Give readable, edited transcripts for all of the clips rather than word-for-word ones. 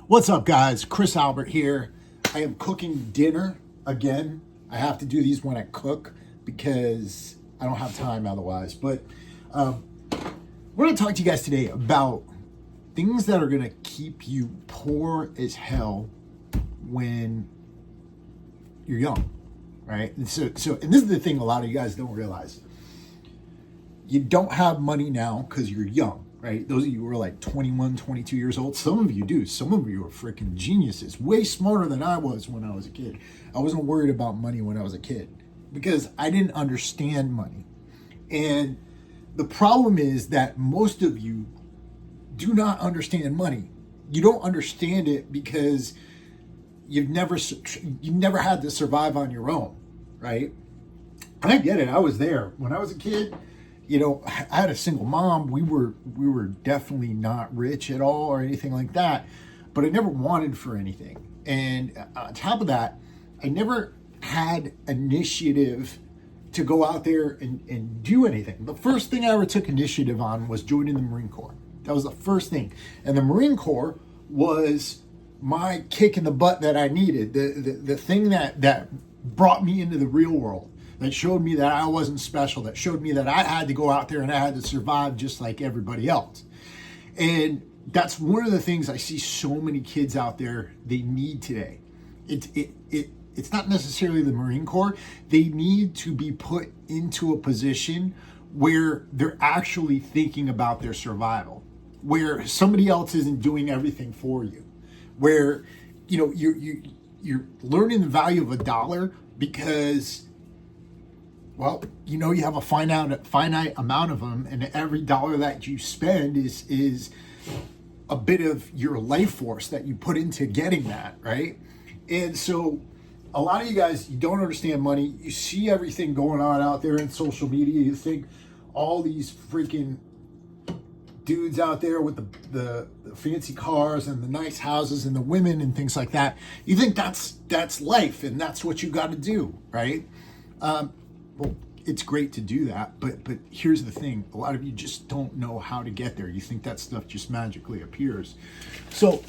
What's up, guys? Chris Albert here. I am cooking dinner again. I have to do these when I cook because I don't have time otherwise. But we're going to talk to you guys today about things that are going to keep you poor as hell when you're young, right? And so, and this is the thing a lot of you guys don't realize. You don't have money now because you're young. Right? Those of you who are like 21, 22 years old, some of you do. Some of you are freaking geniuses, way smarter than I was when I was a kid. I wasn't worried about money when I was a kid because I didn't understand money. And the problem is that most of you do not understand money. You don't understand it because you've never had to survive on your own, right? I get it. I was there when I was a kid. You know, I had a single mom. We were definitely not rich at all or anything like that, but I never wanted for anything. And on top of that, I never had initiative to go out there and do anything. The first thing I ever took initiative on was joining the Marine Corps. That was the first thing. And the Marine Corps was my kick in the butt that I needed, the thing that brought me into the real world, that showed me that I wasn't special, that showed me that I had to go out there and I had to survive just like everybody else. And that's one of the things I see so many kids out there, they need today. It's not necessarily the Marine Corps. They need to be put into a position where they're actually thinking about their survival, where somebody else isn't doing everything for you, where you're learning the value of a dollar because, well, you have a finite amount of them, and every dollar that you spend is a bit of your life force that you put into getting that, right? And so a lot of you guys, you don't understand money. You see everything going on out there in social media. You think all these freaking dudes out there with the fancy cars and the nice houses and the women and things like that. You think that's life and that's what you got to do, right? Well, it's great to do that, but here's the thing. A lot of you just don't know how to get there. You think that stuff just magically appears. So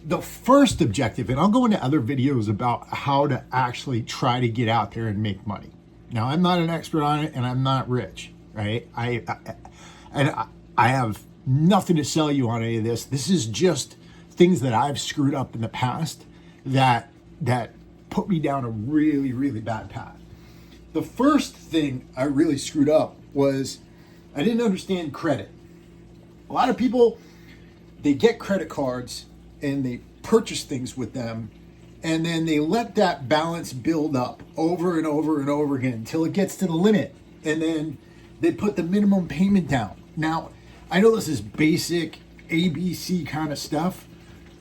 the first objective, and I'll go into other videos about how to actually try to get out there and make money. Now, I'm not an expert on it and I'm not rich, right? I have nothing to sell you on any of this. This is just things that I've screwed up in the past that put me down a really, really bad path. The first thing I really screwed up was I didn't understand credit. A lot of people, they get credit cards and they purchase things with them, and then they let that balance build up over and over and over again until it gets to the limit, and then they put the minimum payment down. Now, I know this is basic ABC kind of stuff,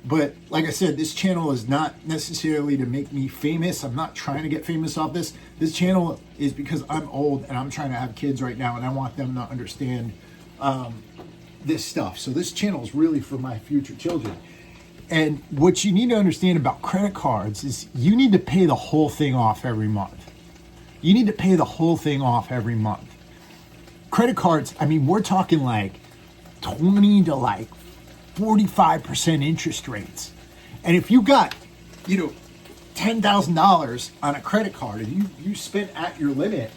but like I said, this channel is not necessarily to make me famous. I'm not trying to get famous off this. This channel is because I'm old and I'm trying to have kids right now and I want them to understand this stuff. So this channel is really for my future children. And what you need to understand about credit cards is you need to pay the whole thing off every month. You need to pay the whole thing off every month. Credit cards, I mean, we're talking like 20 to like 45% interest rates. And if you got, $10,000 on a credit card and you spent at your limit,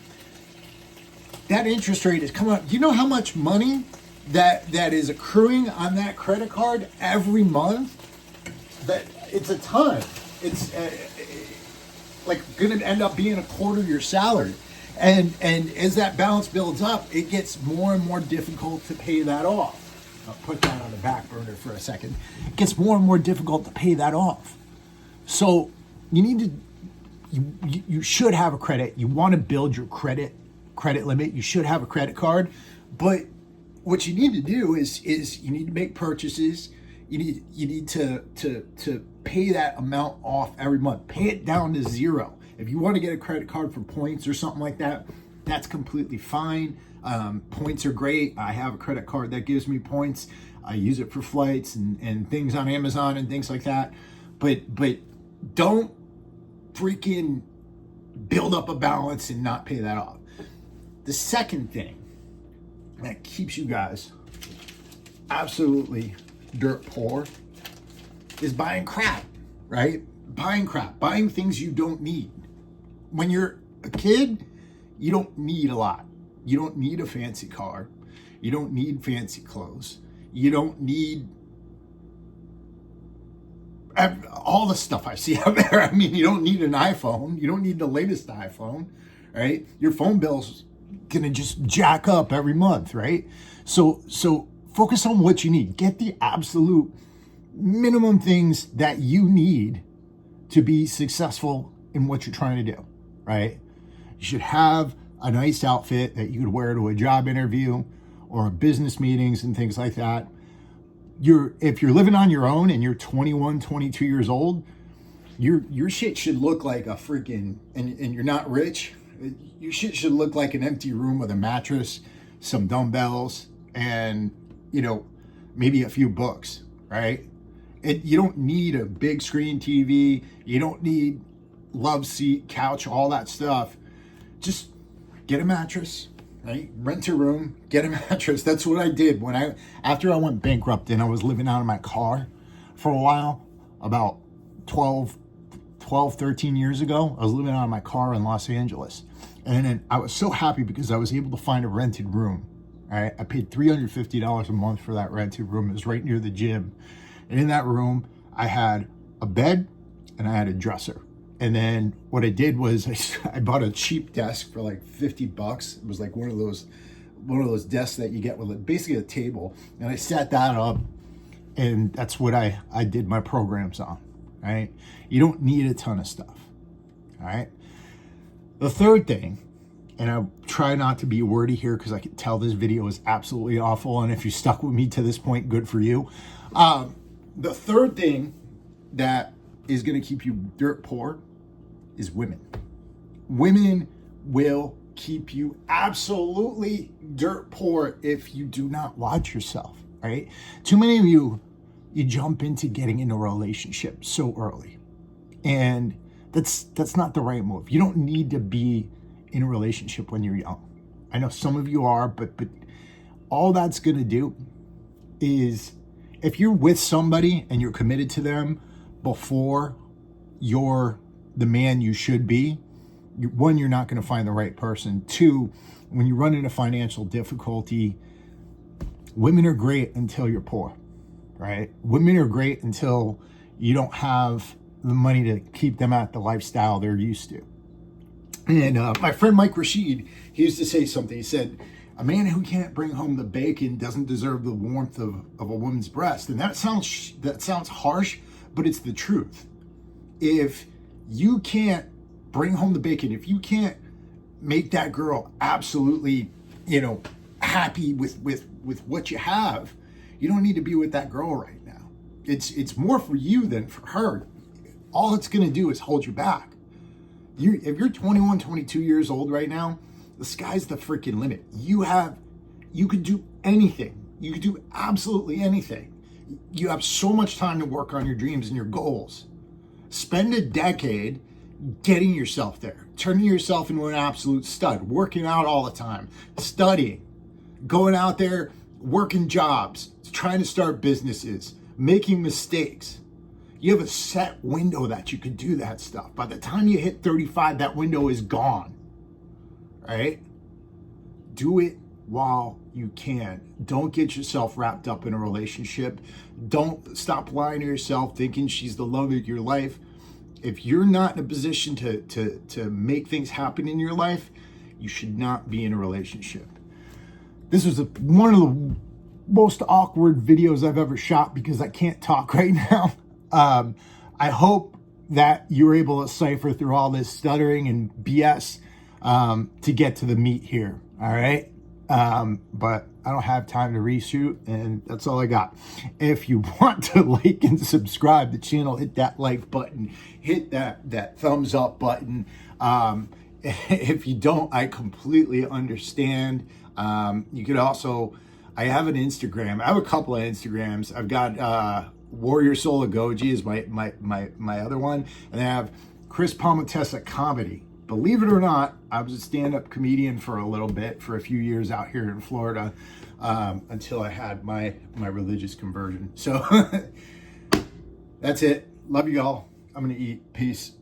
that interest rate is coming up. Do you know how much money that is accruing on that credit card every month? That it's a ton. It's like going to end up being a quarter of your salary. And as that balance builds up, it gets more and more difficult to pay that off. I'll put that on the back burner for a second. It gets more and more difficult to pay that off. So you need to, you should have a credit. You want to build your credit limit. You should have a credit card. But what you need to do is you need to make purchases. You need to pay that amount off every month. Pay it down to zero. If you want to get a credit card for points or something like that, that's completely fine. Points are great. I have a credit card that gives me points. I use it for flights and things on Amazon and things like that. But don't freaking build up a balance and not pay that off. The second thing that keeps you guys absolutely dirt poor is buying crap, right? Buying crap, buying things you don't need. When you're a kid, you don't need a lot. You don't need a fancy car. You don't need fancy clothes. You don't need all the stuff I see out there. I mean, you don't need an iPhone. You don't need the latest iPhone, right? Your phone bill's gonna just jack up every month, right? So focus on what you need. Get the absolute minimum things that you need to be successful in what you're trying to do, right? You should have a nice outfit that you could wear to a job interview or business meetings and things like that. If you're living on your own and you're 21, 22 years old, your shit should look like a freaking, and you're not rich, your shit should look like an empty room with a mattress, some dumbbells, and, maybe a few books, right? You don't need a big screen TV. You don't need love seat, couch, all that stuff. Just get a mattress, right? Rent a room, get a mattress. That's what I did after I went bankrupt and I was living out of my car for a while, about 13 years ago. I was living out of my car in Los Angeles. And then I was so happy because I was able to find a rented room. Right? I paid $350 a month for that rented room. It was right near the gym. And in that room, I had a bed and I had a dresser. And then what I did was I bought a cheap desk for like $50. It was like one of those desks that you get with basically a table. And I set that up, and that's what I did my programs on, right? You don't need a ton of stuff, all right? The third thing, and I try not to be wordy here because I can tell this video is absolutely awful. And if you stuck with me to this point, good for you. The third thing that is going to keep you dirt poor is women. Women will keep you absolutely dirt poor if you do not watch yourself, right? Too many of you jump into getting into a relationship so early. And that's not the right move. You don't need to be in a relationship when you're young. I know some of you are, but all that's going to do is, if you're with somebody and you're committed to them before you're the man you should be, one, you're not going to find the right person. Two, when you run into financial difficulty, women are great until you're poor, right? Women are great until you don't have the money to keep them at the lifestyle they're used to. And my friend Mike Rashid, he used to say something. He said, a man who can't bring home the bacon doesn't deserve the warmth of a woman's breast. And that sounds harsh, but it's the truth. If you can't bring home the bacon, if you can't make that girl absolutely, happy with what you have, you don't need to be with that girl right now. It's more for you than for her. All it's going to do is hold you back. If you're 21, 22 years old right now, the sky's the freaking limit. You could do anything. You could do absolutely anything. You have so much time to work on your dreams and your goals. Spend a decade getting yourself there, turning yourself into an absolute stud, working out all the time, studying, going out there, working jobs, trying to start businesses, making mistakes. You have a set window that you could do that stuff. By the time you hit 35, that window is gone, right? Do it while you can. Don't get yourself wrapped up in a relationship. Don't stop lying to yourself thinking she's the love of your life. If you're not in a position to make things happen in your life, you should not be in a relationship. This was one of the most awkward videos I've ever shot because I can't talk right now. I hope that you were able to cipher through all this stuttering and BS to get to the meat here, all right? But I don't have time to reshoot, and that's all I got. If you want to like and subscribe to the channel, hit that like button, hit that thumbs up button. If you don't, I completely understand. You could also, I have an Instagram. I have a couple of Instagrams. I've got Warrior Soul of Goji is my other one, and I have Chris Palmatessa Comedy. Believe it or not, I was a stand-up comedian for a few years out here in Florida, until I had my religious conversion. So That's it. Love you all. I'm going to eat. Peace.